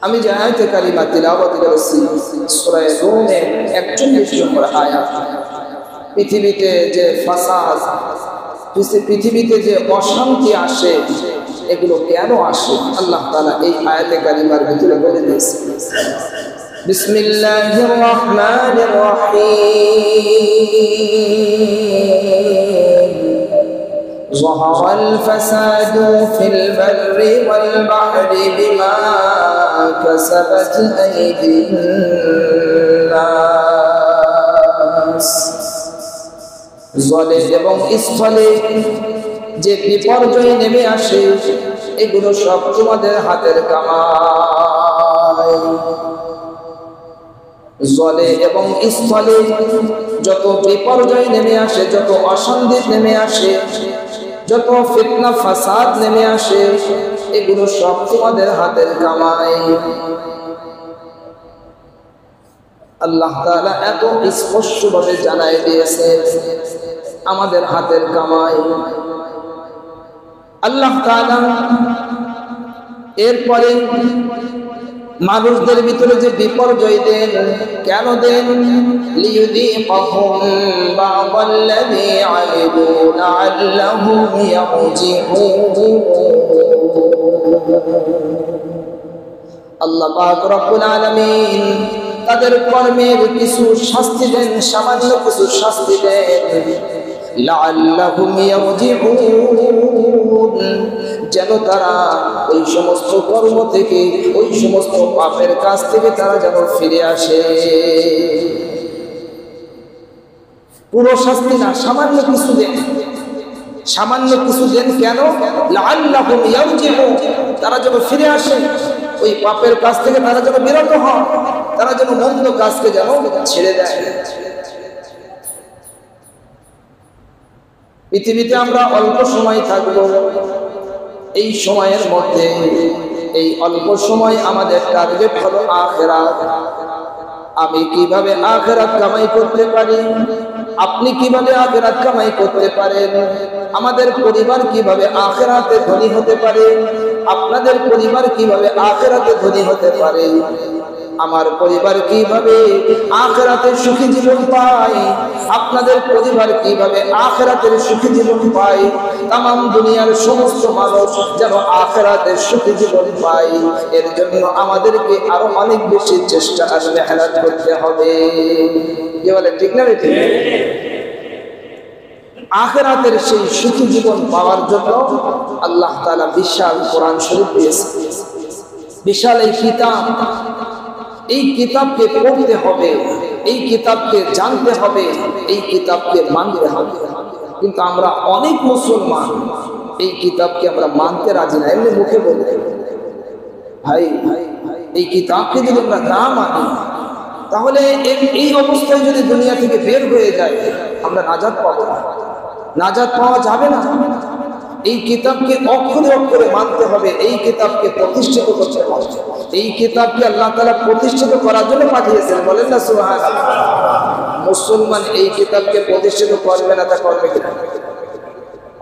আমি যে আয়াতে কারিমা তিলাওয়াত করেছি সূরা রুমের 41 নম্বর আয়াত। পৃথিবীতে যে ফাসাদ, পৃথিবীতে যে অশান্তি আসে, এগুলো কেন আসে আল্লাহ তাআলা এই আয়াতে কারিমার ভিতরে বলে দিয়েছেন। বিসমিল্লাহির রহমানির রহিম। ظهر الفساد في البر والبحر بما كسبت أيدي الناس। জলে এবং স্থলে যে বিপর্যয় নেমে আসে, এগুলো সব তোমাদের হাতের কামাই। জলে এবং স্থলে যত বিপর্যয় নেমে আসে, যত অশান্তি নেমে আসে, যত ফিতনা ফাসাদ নেমে আসে, এগুলো সব তোমাদের হাতের কামাই। আল্লাহ তাআলা এত স্পষ্টভাবে জানাই দিয়েছে আমাদের হাতের কামাই। আল্লাহ তাআলা এরপরে মানুষদের ভিতরে যে বিপর্যয় দেন, কেন দেন? লিয়ুযীকাহুম বা'দাল্লাযী আমিলু লা'আল্লাহুম ইয়ারজিউন। আল্লাহ পাক রব্বুল আলামিন তাদের কর্মের কিছু শাস্তি দেন, সামান্য কিছু শাস্তি দেন। লা'আল্লাহুম ইয়ারজিউন, যেন তারা ওই সমস্ত কর্ম থেকে, ওই সমস্ত পাপের কাজ থেকে তারা যেন ফিরে আসে। পুরো শাস্তি না, সামান্য কিছু দেন, সামান্য কিছু দেন। কেন? লাআল্লাহুম ইয়ারজিউন, তারা যেন ফিরে আসে, ওই পাপের কাজ থেকে তারা যেন বিরত হয়, তারা যেন মন্দ কাজকে যেন ছেড়ে দেয়। পৃথিবীতে আমরা অল্প সময় থাকবো, এই সময়ের মধ্যে, এই অল্প সময় আমাদের টার্গেট হলো আখিরাত। আমি কিভাবে আখিরাত কামাই করতে পারি, আপনি কিভাবে আখিরাত কামাই করতে পারেন, আমাদের পরিবার কিভাবে আখিরাতে ধনী হতে পারে, আপনাদের পরিবার কিভাবে আখিরাতে ধনী হতে পারে, আমার পরিবার কিভাবে আখিরাতে সুখী জীবন পায়, আপনাদের পরিবার কিভাবে আখিরাতের সুখী জীবন পায়, তামাম দুনিয়ার সমস্ত মানুষ যেন আখিরাতে সুখী জীবন পায়, এর জন্য আমাদেরকে আরো অনেক বেশি চেষ্টা আর মেহনত করতে হবে। কি বলে, ঠিক না বেঠিক? আখিরাতের সেই সুখী জীবন পাওয়ার জন্য আল্লাহ তাআলা বিশাল কোরআন শরীফ দিয়েছেন, বিশাল এই কিতাব। এই কিতাবকে পড়তে হবে, এই কিতাবকে জানতে হবে, এই কিতাবকে মানতে হবে। কিন্তু আমরা অনেক মুসলমান এই কিতাবকে আমরা মানতে রাজি না, এমনি মুখে বলে। ভাই, এই কিতাবকে যদি আমরা না মানি, তাহলে এই অবস্থায় যদি দুনিয়া থেকে বের হয়ে যায়, আমরা নাজাত পাবো না, নাজাত পাওয়া যাবে না। এই কিতাবকে অক্ষরে অক্ষরে মানতে হবে, এই কিতাবকে প্রতিষ্ঠিত করতে হবে। এই কিতাবকে আল্লাহ তাআলা প্রতিষ্ঠিত করার জন্য পাঠিয়েছেন, বলেন না সুবহানাল্লাহ। মুসলমান এই কিতাবকে প্রতিষ্ঠিত করবে না, তা করবে কিনা?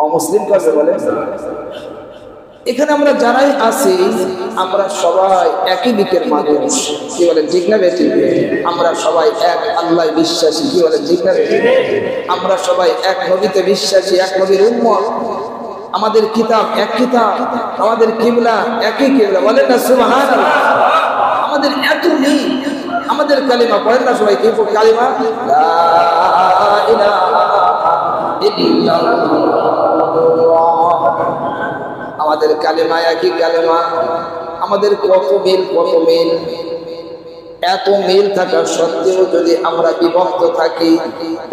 অমুসলিম করবে, বলেন। এখানে আমরা যারাই আছি, আমরা সবাই একই দিকের মানুষ। কি বলেন, ঠিক না বেঠিক? আমরা সবাই এক আল্লাহ বিশ্বাসী। কি বলেন, ঠিক না বেঠিক? আমরা সবাই এক নবীতে বিশ্বাসী, এক নবীর উম্মত। আমাদের কিতাব এক কিতাব, আমাদের কিবলা একই কিবলা, বলেন না সুবহানাল্লাহ। আমাদের এত নেই, আমাদের কালিমা পড়েন না সবাই, কি কালিমা? লা ইলাহা ইল্লাল্লাহ। আমাদের কালিমা একই কালিমা, আমাদের কত মিল, কত মিল। এত মিল থাকা সত্ত্বেও যদি আমরা বিভক্ত থাকি,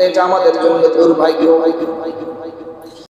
এটা আমাদের জন্য দুর্ভাগ্য।